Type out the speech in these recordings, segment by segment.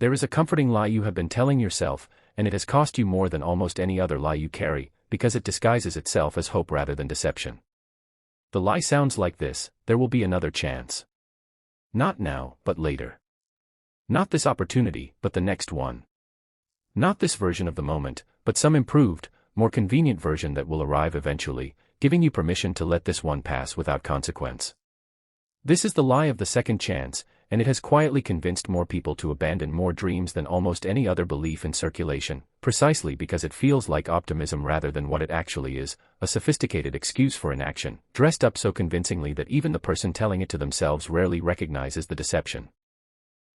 There is a comforting lie you have been telling yourself, and it has cost you more than almost any other lie you carry, because it disguises itself as hope rather than deception. The lie sounds like this: there will be another chance. Not now, but later. Not this opportunity, but the next one. Not this version of the moment, but some improved, more convenient version that will arrive eventually, giving you permission to let this one pass without consequence. This is the lie of the second chance, and it has quietly convinced more people to abandon more dreams than almost any other belief in circulation, precisely because it feels like optimism rather than what it actually is, a sophisticated excuse for inaction, dressed up so convincingly that even the person telling it to themselves rarely recognizes the deception.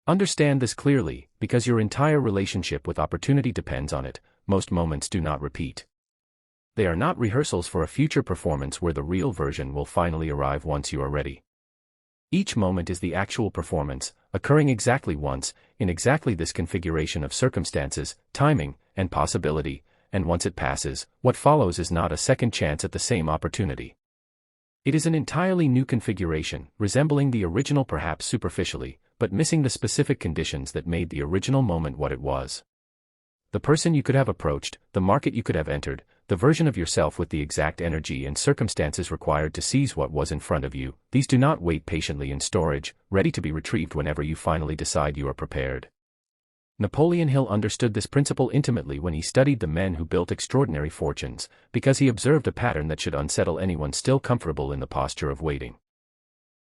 Understand this clearly, because your entire relationship with opportunity depends on it. Most moments do not repeat. They are not rehearsals for a future performance where the real version will finally arrive once you are ready. Each moment is the actual performance, occurring exactly once, in exactly this configuration of circumstances, timing, and possibility, and once it passes, what follows is not a second chance at the same opportunity. It is an entirely new configuration, resembling the original perhaps superficially, but missing the specific conditions that made the original moment what it was. The person you could have approached, the market you could have entered, the version of yourself with the exact energy and circumstances required to seize what was in front of you, these do not wait patiently in storage, ready to be retrieved whenever you finally decide you are prepared. Napoleon Hill understood this principle intimately when he studied the men who built extraordinary fortunes, because he observed a pattern that should unsettle anyone still comfortable in the posture of waiting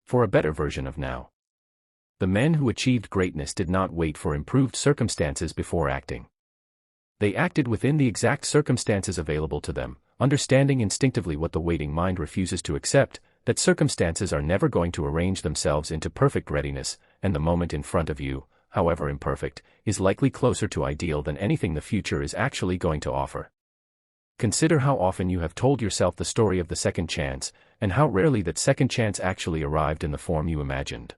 for a better version of now. The men who achieved greatness did not wait for improved circumstances before acting. They acted within the exact circumstances available to them, understanding instinctively what the waiting mind refuses to accept, that circumstances are never going to arrange themselves into perfect readiness, and the moment in front of you, however imperfect, is likely closer to ideal than anything the future is actually going to offer. Consider how often you have told yourself the story of the second chance, and how rarely that second chance actually arrived in the form you imagined.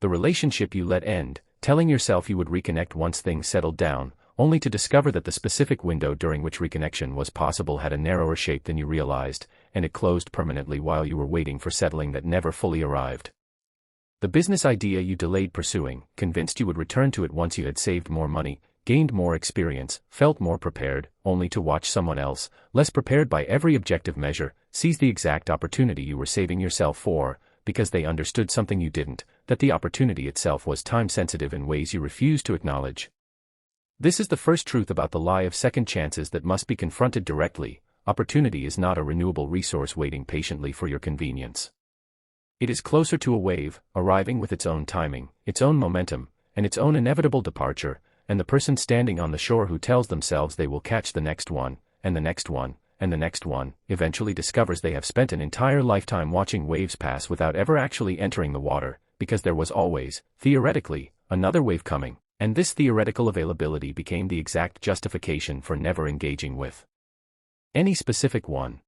The relationship you let end, telling yourself you would reconnect once things settled down, only to discover that the specific window during which reconnection was possible had a narrower shape than you realized, and it closed permanently while you were waiting for settling that never fully arrived. The business idea you delayed pursuing, convinced you would return to it once you had saved more money, gained more experience, felt more prepared, only to watch someone else, less prepared by every objective measure, seize the exact opportunity you were saving yourself for, because they understood something you didn't, that the opportunity itself was time-sensitive in ways you refused to acknowledge. This is the first truth about the lie of second chances that must be confronted directly. Opportunity is not a renewable resource waiting patiently for your convenience. It is closer to a wave, arriving with its own timing, its own momentum, and its own inevitable departure, and the person standing on the shore who tells themselves they will catch the next one, and the next one, and the next one, eventually discovers they have spent an entire lifetime watching waves pass without ever actually entering the water, because there was always, theoretically, another wave coming. And this theoretical availability became the exact justification for never engaging with any specific one.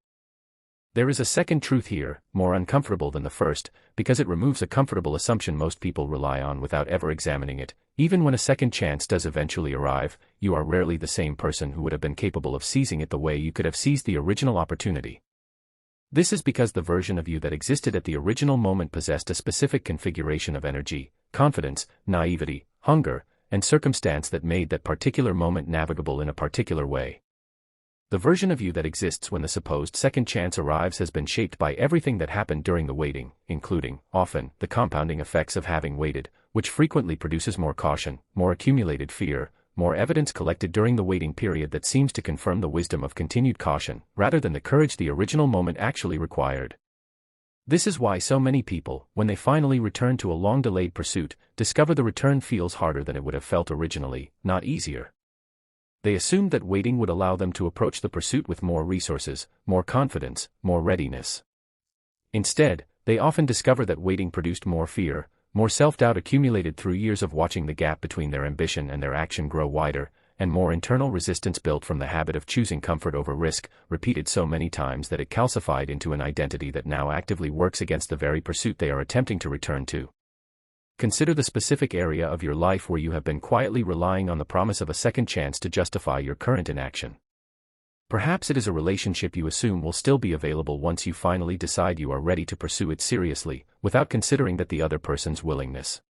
There is a second truth here, more uncomfortable than the first, because it removes a comfortable assumption most people rely on without ever examining it. Even when a second chance does eventually arrive, you are rarely the same person who would have been capable of seizing it the way you could have seized the original opportunity. This is because the version of you that existed at the original moment possessed a specific configuration of energy, confidence, naivety, hunger, and circumstance that made that particular moment navigable in a particular way. The version of you that exists when the supposed second chance arrives has been shaped by everything that happened during the waiting, including, often, the compounding effects of having waited, which frequently produces more caution, more accumulated fear, more evidence collected during the waiting period that seems to confirm the wisdom of continued caution, rather than the courage the original moment actually required. This is why so many people, when they finally return to a long-delayed pursuit, discover the return feels harder than it would have felt originally, not easier. They assumed that waiting would allow them to approach the pursuit with more resources, more confidence, more readiness. Instead, they often discover that waiting produced more fear, more self-doubt accumulated through years of watching the gap between their ambition and their action grow wider, and more internal resistance built from the habit of choosing comfort over risk, repeated so many times that it calcified into an identity that now actively works against the very pursuit they are attempting to return to. Consider the specific area of your life where you have been quietly relying on the promise of a second chance to justify your current inaction. Perhaps it is a relationship you assume will still be available once you finally decide you are ready to pursue it seriously, without considering that the other person's willingness